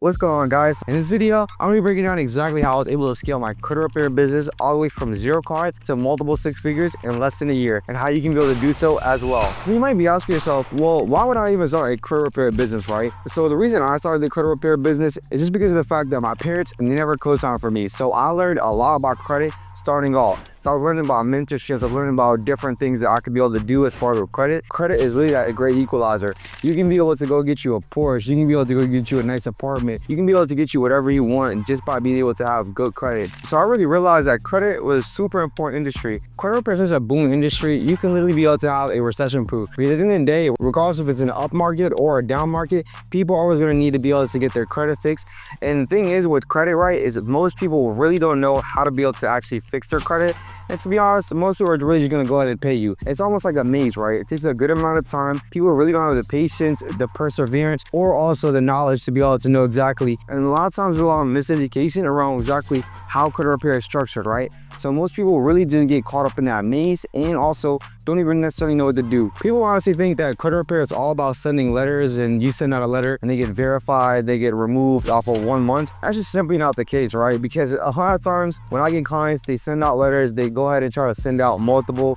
What's going on, guys? In this video, I'm gonna be breaking down exactly how I was able to scale my credit repair business all the way from 0 cards to multiple 6 figures in less than a year, and how you can be able to do so as well. You might be asking yourself, well, why would I even start a credit repair business, right? So the reason I started the credit repair business is just because of the fact that my parents never co-signed for me. So I learned a lot about credit starting off. So I was learning about mentorships, I was learning about different things that I could be able to do as far as credit. Credit is really a great equalizer. You can be able to go get you a Porsche, you can be able to go get you a nice apartment, you can be able to get you whatever you want just by being able to have good credit. So I really realized that credit was super important industry. Credit repair is such a boom industry, you can literally be able to have a recession proof. Because at the end of the day, regardless if it's an up market or a down market, people are always going to need to be able to get their credit fixed. And the thing is with credit, right, is most people really don't know how to be able to actually fix their credit. And to be honest, most people are really just going to go ahead and pay you. It's almost like a maze, right? It takes a good amount of time. People really don't have the patience, the perseverance, or also the knowledge to be able to know exactly. And a lot of times there's a lot of miseducation around exactly how credit repair is structured, right? So most people really didn't get caught up in that maze, and also don't even necessarily know what to do. People honestly think that credit repair is all about sending letters, and you send out a letter and they get verified, they get removed off of 1 month. That's just simply not the case, right? Because a lot of times when I get clients, they send out letters, they go ahead and try to send out multiple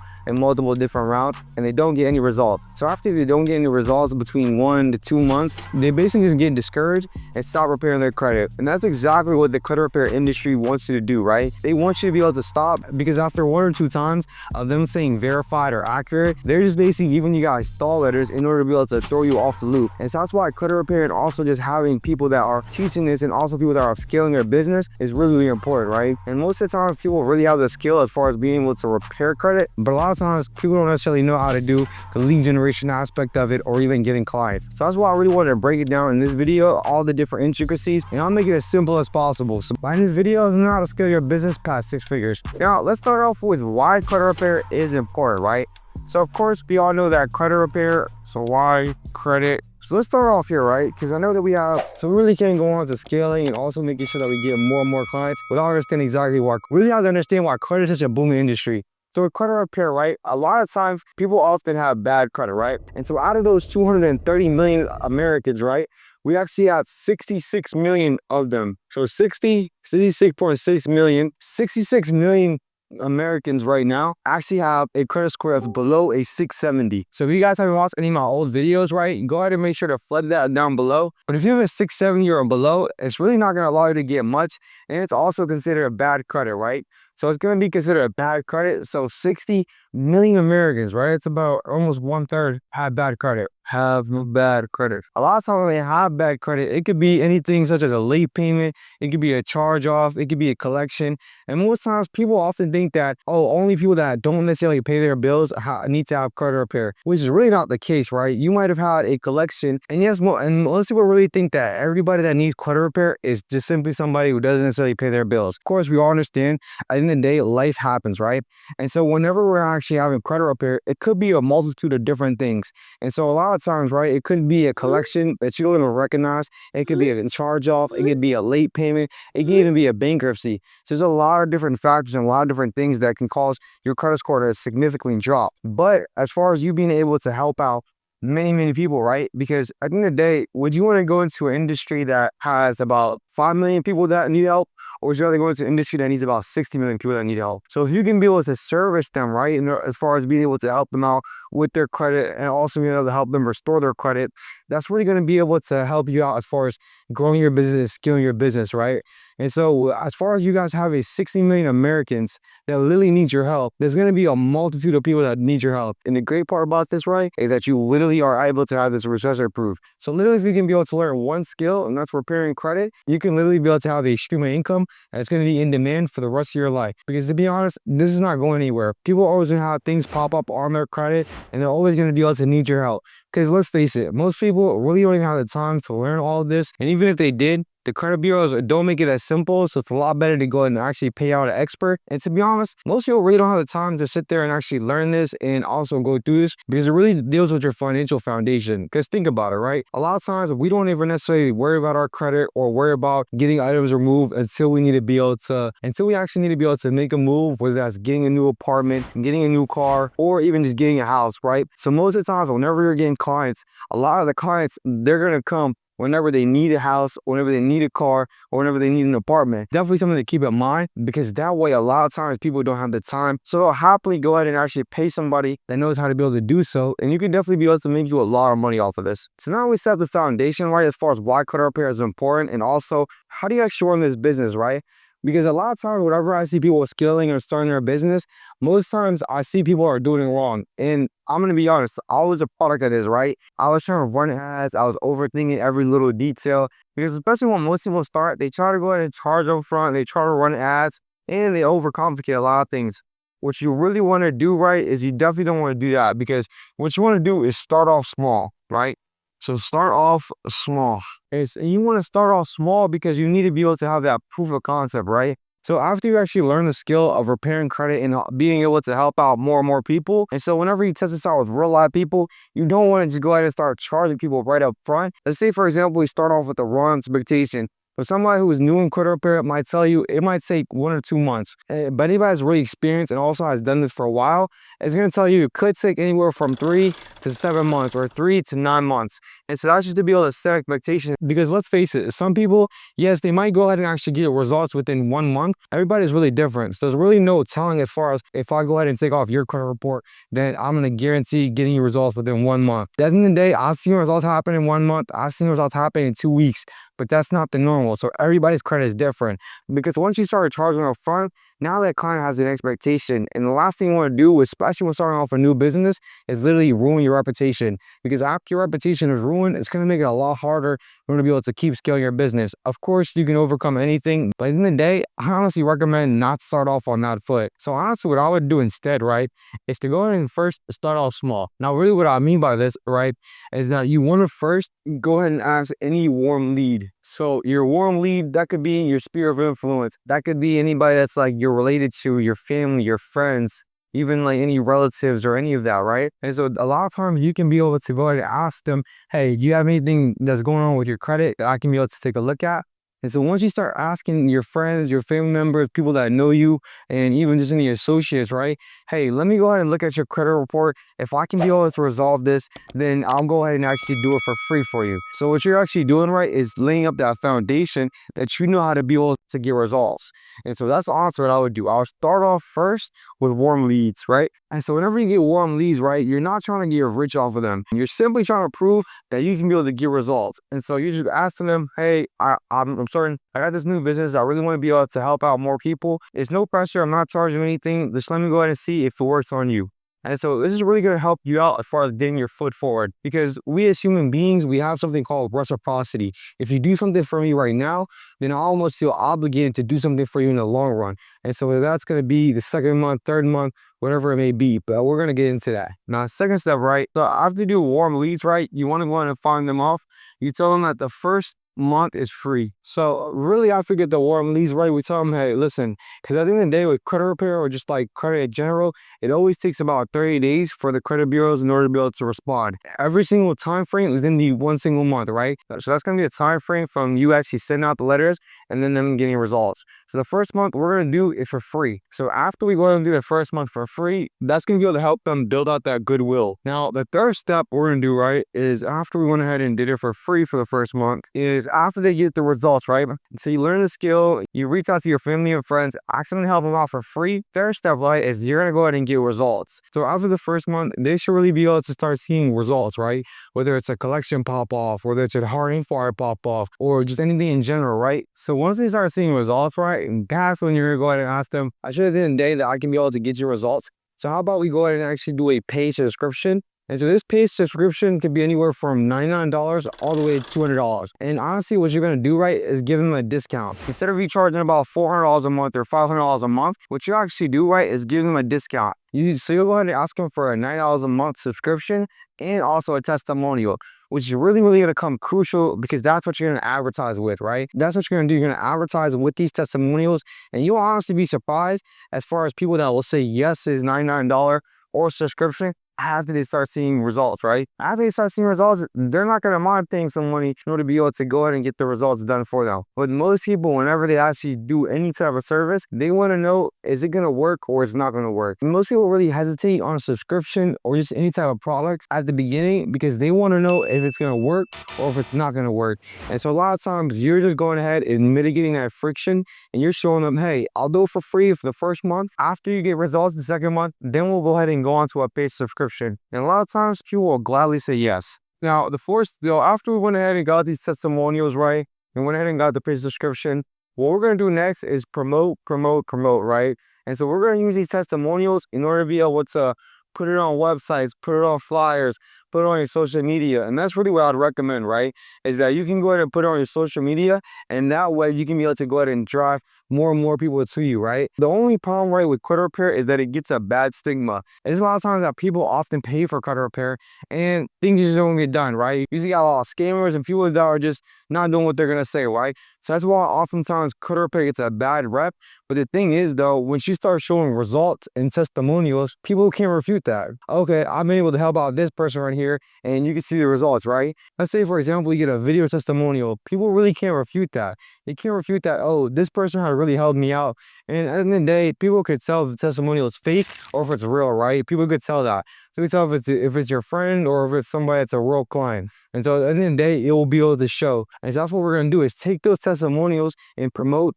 different routes, and they don't get any results. So after they don't get any results between 1 to 2 months, they basically just get discouraged and stop repairing their credit. And that's exactly what the credit repair industry wants you to do, right? They want you to be able to stop, because after 1 or 2 times of them saying verified or accurate, they're just basically giving you guys stall letters in order to be able to throw you off the loop. And so that's why credit repair, and also just having people that are teaching this and also people that are scaling their business is really, really important, right? And most of the time people really have the skill as far as being able to repair credit, but a lot of times people don't necessarily know how to do the lead generation aspect of it or even getting clients. So that's why I really wanted to break it down in this video, all the different intricacies, and I'll make it as simple as possible. So by this video, learn how to scale your business past 6 figures. Now let's start off with why credit repair is important, right? So of course we all know that credit repair, so why credit? So let's start off here, right? Because I know that we really can't go on to scaling and also making sure that we get more and more clients without understanding exactly why. We really have to understand why credit is such a booming industry. So with credit repair, right, a lot of times people often have bad credit, right? And so out of those 230 million Americans, right, we actually have 66 million of them. So 66.6 million, 66 million Americans right now actually have a credit score that's below a 670. So if you guys haven't watched any of my old videos, right, go ahead and make sure to flood that down below. But if you have a 670 or below, it's really not going to allow you to get much, and it's also considered a bad credit, right? So it's going to be considered a bad credit. So 60 million Americans, right? It's about almost 1/3 have bad credit. Have bad credit. A lot of times when they have bad credit, it could be anything such as a late payment, it could be a charge off, it could be a collection. And most times people often think that, oh, only people that don't necessarily pay their bills need to have credit repair, which is really not the case, right? You might have had a collection, and yes, and most people really think that everybody that needs credit repair is just simply somebody who doesn't necessarily pay their bills. Of course, we all understand at the end of the day, life happens, right? And so whenever we're actually having credit repair, it could be a multitude of different things. And so a lot of times, right, it could be a collection that you don't even recognize. It could be a charge off. It could be a late payment. It can even be a bankruptcy. So there's a lot of different factors and a lot of different things that can cause your credit score to significantly drop. But as far as you being able to help out many people, right? Because at the end of the day, would you want to go into an industry that has about 5 million people that need help, or would you rather go into an industry that needs about 60 million people that need help? So if you can be able to service them, right, and as far as being able to help them out with their credit and also being able to help them restore their credit, that's really going to be able to help you out as far as growing your business, scaling your business, right? And so as far as you guys have a 60 million Americans that literally need your help, there's going to be a multitude of people that need your help. And the great part about this, right, is that you literally are able to have this recession proof. So literally if you can be able to learn one skill, and that's repairing credit, you can literally be able to have a stream of income that's going to be in demand for the rest of your life. Because to be honest, this is not going anywhere. People are always going to have things pop up on their credit, and they're always going to be able to need your help. Because let's face it, most people really don't even have the time to learn all of this. And even if they did, the credit bureaus don't make it as simple, so it's a lot better to go ahead and actually pay out an expert. And to be honest, most people really don't have the time to sit there and actually learn this and also go through this, because it really deals with your financial foundation. Because think about it, right? A lot of times we don't even necessarily worry about our credit or worry about getting items removed until we actually need to be able to make a move, whether that's getting a new apartment, getting a new car, or even just getting a house, right? So most of the times whenever you're getting clients, a lot of the clients, they're going to come whenever they need a house, whenever they need a car, or whenever they need an apartment. Definitely something to keep in mind, because that way a lot of times people don't have the time. So they'll happily go ahead and actually pay somebody that knows how to be able to do so. And you can definitely be able to make you a lot of money off of this. So now we set the foundation right as far as why cutter repair is important, and also how do you actually run this business, right? Because a lot of times, whenever I see people scaling or starting their business, most times I see people are doing it wrong. And I'm going to be honest, I was a product of this, right? I was trying to run ads. I was overthinking every little detail. Because especially when most people start, they try to go ahead and charge up front. They try to run ads and they overcomplicate a lot of things. What you really want to do, right, is you definitely don't want to do that, because what you want to do is start off small, right? So start off small. And you want to start off small because you need to be able to have that proof of concept, right? So after you actually learn the skill of repairing credit and being able to help out more and more people, and so whenever you test this out with real life people, you don't want to just go ahead and start charging people right up front. Let's say, for example, we start off with the wrong expectation. So somebody who is new in credit repair might tell you it might take 1 or 2 months. But anybody that's really experienced and also has done this for a while is going to tell you it could take anywhere from 3 to 7 months or 3 to 9 months. And so that's just to be able to set expectations, because let's face it, some people, yes, they might go ahead and actually get results within 1 month. Everybody's really different. So there's really no telling as far as if I go ahead and take off your credit report, then I'm going to guarantee getting you results within 1 month. At the end of the day, I've seen results happen in 1 month. I've seen results happen in 2 weeks. But that's not the normal. So everybody's credit is different, because once you start charging up front, now that client has an expectation. And the last thing you want to do, especially when starting off a new business, is literally ruin your reputation. Because after your reputation is ruined, it's going to make it a lot harder for you to be able to keep scaling your business. Of course, you can overcome anything, but at the end of the day, I honestly recommend not start off on that foot. So honestly, what I would do instead, right, is to go ahead and first start off small. Now, really what I mean by this, right, is that you want to first go ahead and ask any warm lead. So your warm lead, that could be your sphere of influence. That could be anybody that's like you're related to, your family, your friends, even like any relatives or any of that, right? And so a lot of times you can be able to go ahead and ask them, hey, do you have anything that's going on with your credit that I can be able to take a look at? And so once you start asking your friends, your family members, people that know you, and even just any associates, right? Hey, let me go ahead and look at your credit report. If I can be able to resolve this, then I'll go ahead and actually do it for free for you. So what you're actually doing, right, is laying up that foundation that you know how to be able to get results. And so that's honestly what I would do. I'll start off first with warm leads, right? And so whenever you get warm leads, right, you're not trying to get rich off of them. You're simply trying to prove that you can be able to get results. And so you're just asking them, hey, I'm certain I got this new business. I really want to be able to help out more people. There's no pressure. I'm not charging anything. Just let me go ahead and see if it works on you. And so this is really going to help you out as far as getting your foot forward, because we as human beings, we have something called reciprocity. If you do something for me right now, then I almost feel obligated to do something for you in the long run. And so that's going to be the second month, third month, whatever it may be, but we're going to get into that. Now, second step, right? So after you do warm leads, right, you want to go ahead and find them off. You tell them that the first month is free. So really, I forget the warm leads, right? We tell them, hey, listen, because at the end of the day with credit repair or just like credit in general, it always takes about 30 days for the credit bureaus in order to be able to respond. Every single time frame is going to be 1 single month, right? So that's going to be a time frame from you actually sending out the letters and then them getting results. So the first month we're going to do it for free. So after we go ahead and do the first month for free, that's going to be able to help them build out that goodwill. Now, the third step we're going to do, right, is after we went ahead and did it for free for the first month, is after they get the results, right? So you learn the skill, you reach out to your family and friends, ask them to help them out for free. Third step, right, is you're going to go ahead and get results. So after the first month, they should really be able to start seeing results, right? Whether it's a collection pop off, whether it's a hard inquiry pop off, or just anything in general, right? So once they start seeing results, right, that's when you're going to go ahead and ask them, I should have done a day that I can be able to get you results. So how about we go ahead and actually do a paid subscription? And so this paid subscription could be anywhere from $99 all the way to $200. And honestly, what you're going to do, right, is give them a discount. Instead of you charging about $400 a month or $500 a month, what you actually do, right, is give them a discount. So you'll go ahead and ask them for a $9 a month subscription and also a testimonial, which is really, really going to come crucial, because that's what you're going to advertise with, right? That's what you're going to do. You're going to advertise with these testimonials, and you'll honestly be surprised as far as people that will say yes is $99 or subscription. after they start seeing results, right? After they start seeing results, they're not going to mind paying some money in order to be able to go ahead and get the results done for them. But most people, whenever they actually do any type of service, they want to know, is it going to work or it's not going to work? Most people really hesitate on a subscription or just any type of product at the beginning because they want to know if it's going to work or if it's not going to work. And so a lot of times you're just going ahead and mitigating that friction, and you're showing them, hey, I'll do it for free for the first month. After you get results the second month, then we'll go ahead and go on to a paid subscription. And a lot of times people will gladly say yes. Now, after we went ahead and got these testimonials right, and went ahead and got the paid subscription, what we're going to do next is promote, right? And so we're going to use these testimonials in order to be able to put it on websites, put it on flyers, put it on your social media. And that's really what I'd recommend, right? Is that you can go ahead and put it on your social media, and that way you can be able to go ahead and drive more and more people to you, right? The only problem, right, with credit repair is that it gets a bad stigma. There's a lot of times that people often pay for credit repair and things just don't get done, right? You usually got a lot of scammers and people that are just not doing what they're gonna say, right? So that's why oftentimes credit repair gets a bad rep. But the thing is, though, when she starts showing results and testimonials, people can't refute that. Okay, I've been able to help out this person right here, and you can see the results, right? Let's say, for example, you get a video testimonial. People really can't refute that. They can't refute that, oh, this person has really helped me out. And at the end of the day, people could tell if the testimonial is fake or if it's real, right? People could tell that. So you can tell if it's your friend or if it's somebody that's a real client. And so at the end of the day, it will be able to show. And so that's what we're going to do, is take those testimonials and promote,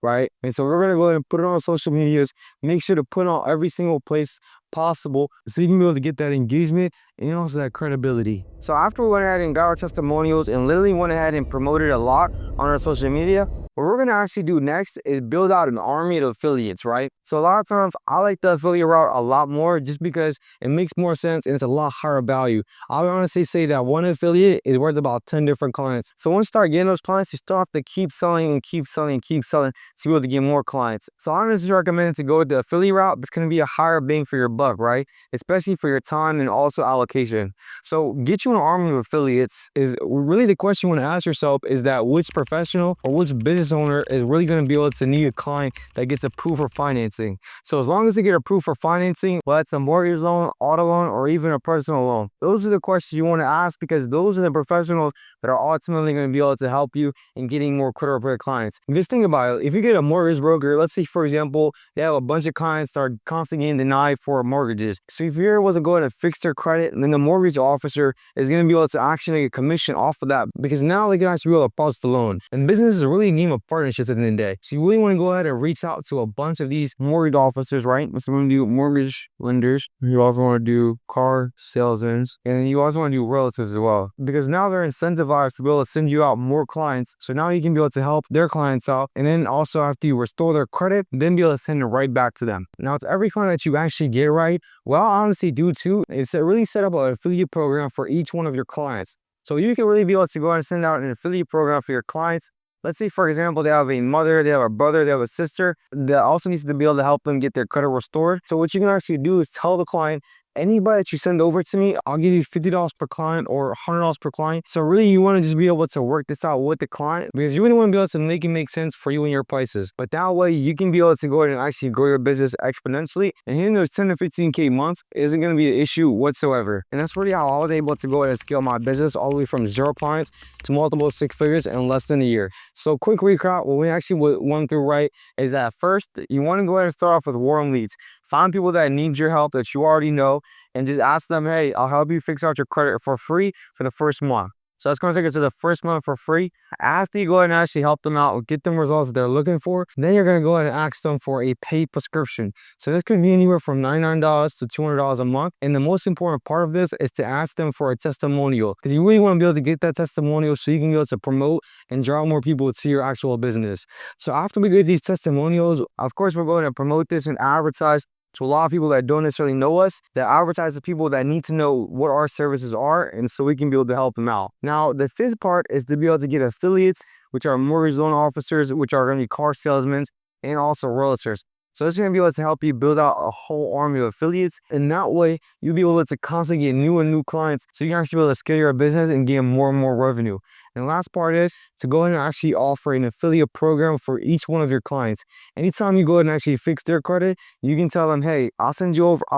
right? And so we're going to go ahead and put it on social medias, make sure to put it on every single place possible so you can be able to get that engagement and also that credibility. So after we went ahead and got our testimonials and literally went ahead and promoted a lot on our social media, what we're going to actually do next is build out an army of affiliates, right? So a lot of times I like the affiliate route a lot more just because it makes more sense and it's a lot higher value. I would honestly say that one affiliate is worth about 10 different clients. So once you start getting those clients, you still have to keep selling and keep selling and keep selling to be able to get more clients. So I honestly recommend to go with the affiliate route. It's going to be a higher bang for your buck, right? Especially for your time and also allocation. So get you an army of affiliates is really the question you want to ask yourself, is that which professional or which business owner is really going to be able to need a client that gets approved for financing. So as long as they get approved for financing, whether it's a mortgage loan, auto loan, or even a personal loan, those are the questions you want to ask, because those are the professionals that are ultimately going to be able to help you in getting more credit repair clients. Just think about it. If you get a mortgage broker, let's say, for example, they have a bunch of clients that are constantly getting denied for mortgages. So if you're able to go ahead and fix their credit, then the mortgage officer is going to be able to actually get a commission off of that, because now they can actually be able to pause the loan. And business is really a game of partnerships at the end of the day. So you really want to go ahead and reach out to a bunch of these mortgage officers, right? So we're going to do mortgage lenders. You also want to do car salesmen, and you also want to do realtors as well, because now they're incentivized to be able to send you out more clients. So now you can be able to help their clients out, and then also after you restore their credit, then be able to send it right back to them. Now, with every client that you actually get right, what I'll honestly do too is to really set up an affiliate program for each one of your clients. So you can really be able to go and send out an affiliate program for your clients. Let's say, for example, they have a mother, they have a brother, they have a sister that also needs to be able to help them get their credit restored. So what you can actually do is tell the client, anybody that you send over to me, I'll give you $50 per client or $100 per client. So really, you want to just be able to work this out with the client, because you really want to be able to make it make sense for you and your prices. But that way, you can be able to go ahead and actually grow your business exponentially. And hitting those 10 to 15K months isn't going to be an issue whatsoever. And that's really how I was able to go ahead and scale my business all the way from 0 clients to multiple 6 figures in less than a year. So quick recap, what we actually went through, right, is that first, you want to go ahead and start off with warm leads. Find people that need your help that you already know, and just ask them, hey, I'll help you fix out your credit for free for the first month. So that's going to take us to the first month for free. After you go ahead and actually help them out, get them results that they're looking for, then you're going to go ahead and ask them for a paid prescription. So this could be anywhere from $99 to $200 a month. And the most important part of this is to ask them for a testimonial, because you really want to be able to get that testimonial so you can be able to promote and draw more people to your actual business. So after we get these testimonials, of course, we're going to promote this and advertise to a lot of people that don't necessarily know us, that advertise to people that need to know what our services are, and so we can be able to help them out. Now, the fifth part is to be able to get affiliates, which are mortgage loan officers, which are going to be car salesmen, and also realtors. So it's going to be able to help you build out a whole army of affiliates. And that way, you'll be able to constantly get new and new clients, so you can actually be able to scale your business and get more and more revenue. And the last part is to go ahead and actually offer an affiliate program for each one of your clients. Anytime you go ahead and actually fix their credit, you can tell them, hey, I'll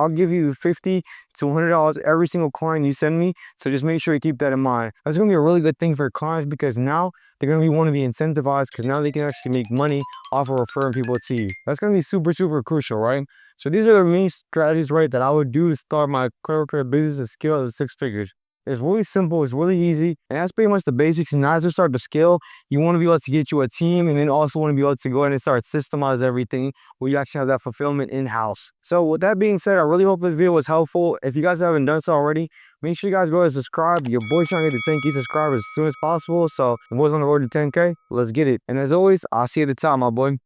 give you $50 to $100 every single client you send me. So just make sure you keep that in mind. That's going to be a really good thing for clients because now they're going to want to be incentivized because now they can actually make money off of referring people to you. That's going to be super, super crucial, right? So these are the main strategies, right, that I would do to start my credit repair business and scale to 6 figures. It's really simple. It's really easy. And that's pretty much the basics. And as you start to scale, you want to be able to get you a team and then also want to be able to go ahead and start systemize everything where you actually have that fulfillment in-house. So with that being said, I really hope this video was helpful. If you guys haven't done so already, make sure you guys go and subscribe. Your boy's trying to get to 10K subscribers as soon as possible. So the boy's on the road to 10K. Let's get it. And as always, I'll see you at the top, my boy.